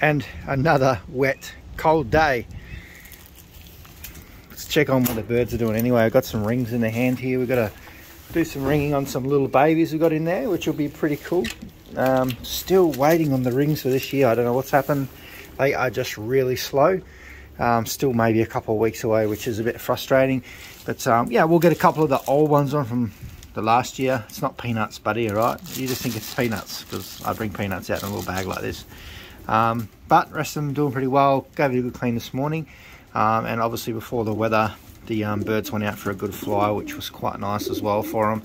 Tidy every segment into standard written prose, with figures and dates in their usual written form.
and another wet, cold day. Let's check on what the birds are doing anyway. I've got some rings in the hand here. We've got to do some ringing on some little babies we've got in there, which will be pretty cool. Still waiting on the rings for this year. I don't know what's happened. They are just really slow. Still maybe a couple of weeks away, which is a bit frustrating. But yeah, we'll get a couple of the old ones on from the last year. It's not peanuts, buddy, all right? You just think it's peanuts because I bring peanuts out in a little bag like this. But the rest of them doing pretty well. Gave it a good clean this morning. And obviously before the weather, the birds went out for a good fly, which was quite nice as well for them.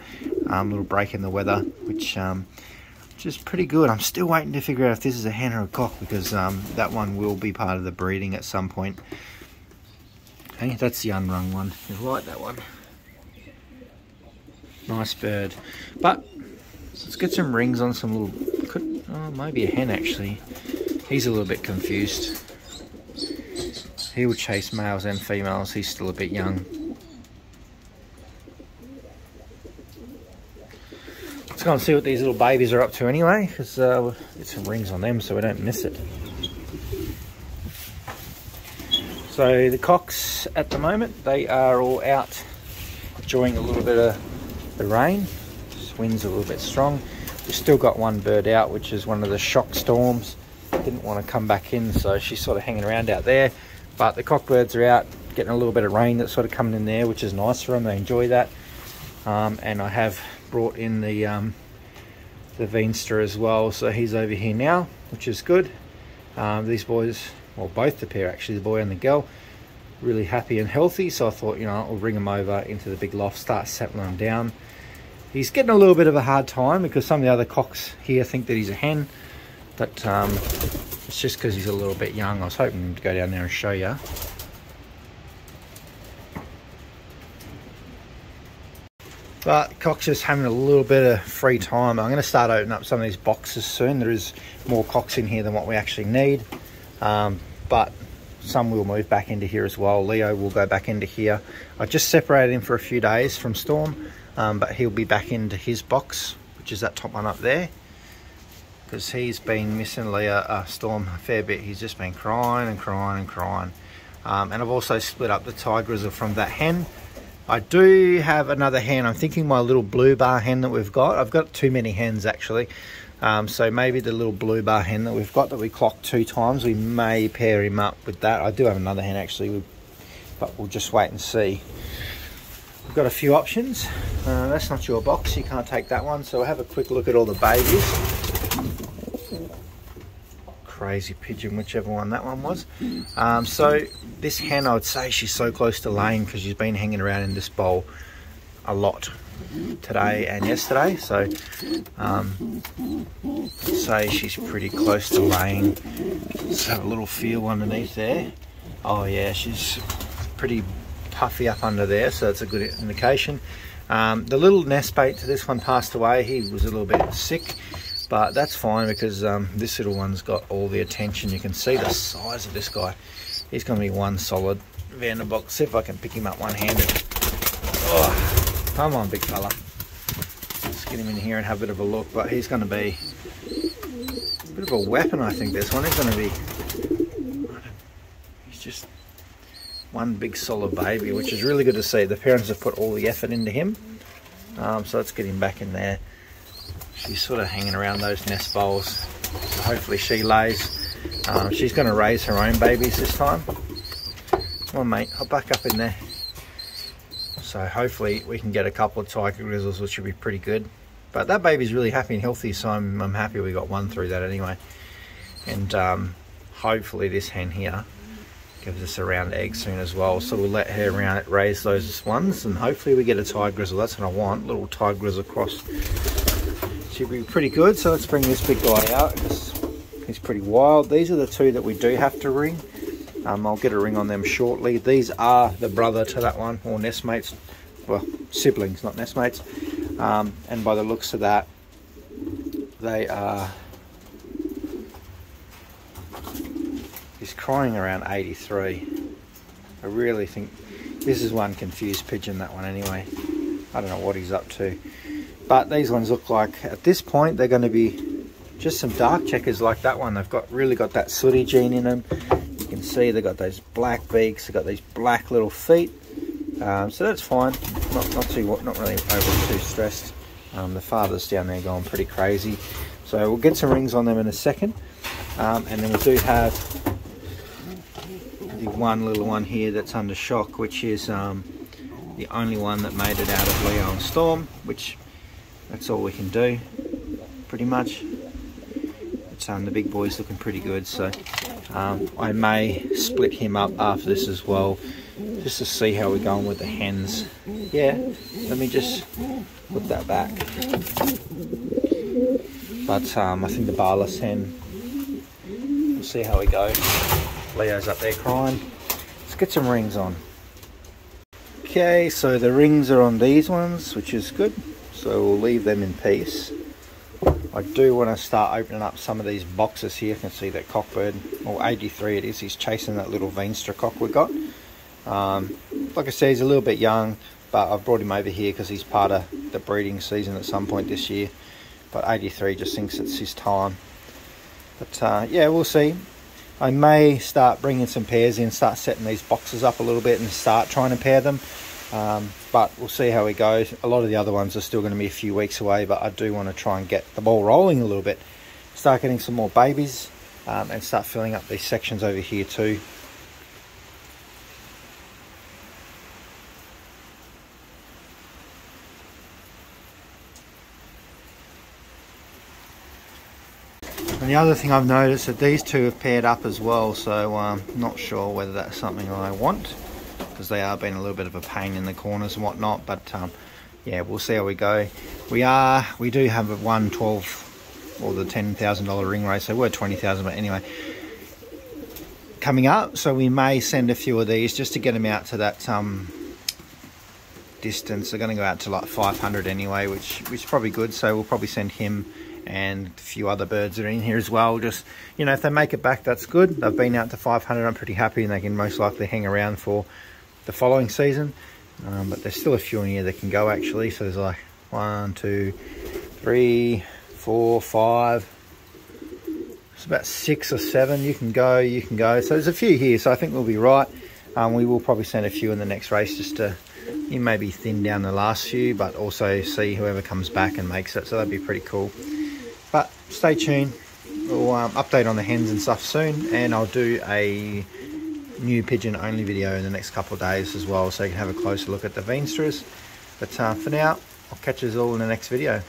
A little break in the weather, which is pretty good. I'm still waiting to figure out if this is a hen or a cock, because that one will be part of the breeding at some point. Okay, that's the unrung one. You like that one? Nice bird. But let's get some rings on some little, oh, maybe a hen actually. He's a little bit confused. He will chase males and females. He's still a bit young. Let's go and see what these little babies are up to anyway, because get some rings on them so we don't miss it. So the cocks at the moment, they are all out enjoying a little bit of the rain. This wind's a little bit strong. We've still got one bird out, which is one of the shock storms. Didn't want to come back in, so she's sort of hanging around out there. But the cockbirds are out getting a little bit of rain that's sort of coming in there, which is nice for them. They enjoy that. And I have brought in the Veenster as well, so he's over here now, which is good. These boys, well, both the pair actually, the boy and the girl, really happy and healthy. So I thought, you know, I'll bring him over into the big loft, start settling him down. He's getting a little bit of a hard time because some of the other cocks here think that he's a hen, but it's just because he's a little bit young. I was hoping to go down there and show you. But cock's just having a little bit of free time. I'm going to start opening up some of these boxes soon. There is more cocks in here than what we actually need. But some will move back into here as well. Leo will go back into here. I just separated him for a few days from Storm, but he'll be back into his box, which is that top one up there, because he's been missing Storm a fair bit. He's just been crying and crying and crying. And I've also split up the Tiger Grizzle from that hen. I do have another hen. I'm thinking my little blue bar hen that we've got. I've got too many hens actually. So maybe the little blue bar hen that we've got that we clocked 2 times, we may pair him up with that. I do have another hen actually, but we'll just wait and see. We've got a few options. That's not your box, you can't take that one. So we'll have a quick look at all the babies. Crazy pigeon, whichever one that one was. So this hen, I would say she's so close to laying because she's been hanging around in this bowl a lot today and yesterday. So I'd say she's pretty close to laying. Let's have a little feel underneath there. Oh yeah, she's pretty puffy up under there, so that's a good indication. The little nest mate to this one passed away. He was a little bit sick, but that's fine because this little one's got all the attention. You can see the size of this guy. He's going to be one solid Vanderbilt. See if I can pick him up one-handed. Oh, come on, big fella. Let's get him in here and have a bit of a look. But he's going to be a bit of a weapon, I think. This one is going to be... He's just one big solid baby, which is really good to see. The parents have put all the effort into him. So let's get him back in there. She's sort of hanging around those nest bowls, so hopefully she lays. She's going to raise her own babies this time. Come on mate, hop back up in there. So hopefully we can get a couple of Tiger Grizzles, which would be pretty good. But that baby's really happy and healthy, so I'm happy we got one through that anyway. And hopefully this hen here gives us a round egg soon as well, so we'll let her raise those ones, and hopefully we get a Tiger Grizzle. That's what I want, little Tiger Grizzle cross. Should be pretty good. So let's bring this big guy out because he's pretty wild. These are the 2 that we do have to ring. I'll get a ring on them shortly. These are the brother to that one, or nestmates. Well, siblings, not nestmates. And by the looks of that, they are... He's crying around 83. I really think this is one confused pigeon, that one anyway. I don't know what he's up to. But these ones look like, at this point, they're going to be just some dark checkers like that one. They've really got that sooty gene in them. You can see they've got those black beaks, they've got these black little feet. So that's fine. Not really overly too stressed. The father's down there going pretty crazy. So we'll get some rings on them in a second. And then we do have the one little one here that's under shock, which is the only one that made it out of Leo and Storm, which that's all we can do pretty much. It's the big boy's looking pretty good, so I may split him up after this as well, just to see how we're going with the hens. Yeah, let me just put that back. But I think the barless hen, we'll see how we go. Leo's up there crying. Let's get some rings on. Okay, so the rings are on these ones, which is good. So we'll leave them in peace. I do want to start opening up some of these boxes here. You can see that cockbird, or 83 it is, he's chasing that little Veenstra cock we got. Like I said, he's a little bit young, but I've brought him over here because he's part of the breeding season at some point this year. But 83 just thinks it's his time. But yeah, we'll see. I may start bringing some pairs in, start setting these boxes up a little bit and start trying to pair them. But we'll see how it goes. A lot of the other ones are still going to be a few weeks away, but I do want to try and get the ball rolling a little bit. Start getting some more babies and start filling up these sections over here too. And the other thing I've noticed that these two have paired up as well, so I'm not sure whether that's something I want, because they are being a little bit of a pain in the corners and whatnot. But yeah, we'll see how we go. We do have a 112 or the $10,000 ring race. They were 20,000, but anyway, coming up, so we may send a few of these just to get them out to that distance. They're going to go out to like 500 anyway, which is probably good. So we'll probably send him and a few other birds that are in here as well. Just, you know, if they make it back, that's good. They've been out to 500. I'm pretty happy, and they can most likely hang around for the following season. But there's still a few in here that can go actually. So there's like 1, 2, 3, 4, 5. It's about 6 or 7. You can go. So there's a few here. So I think we'll be right. We will probably send a few in the next race just to, you maybe thin down the last few, but also see whoever comes back and makes it. So that'd be pretty cool. But stay tuned. We'll update on the hens and stuff soon, and I'll do a new pigeon only video in the next couple of days as well, so you can have a closer look at the Veenstras. But for now, I'll catch you all in the next video.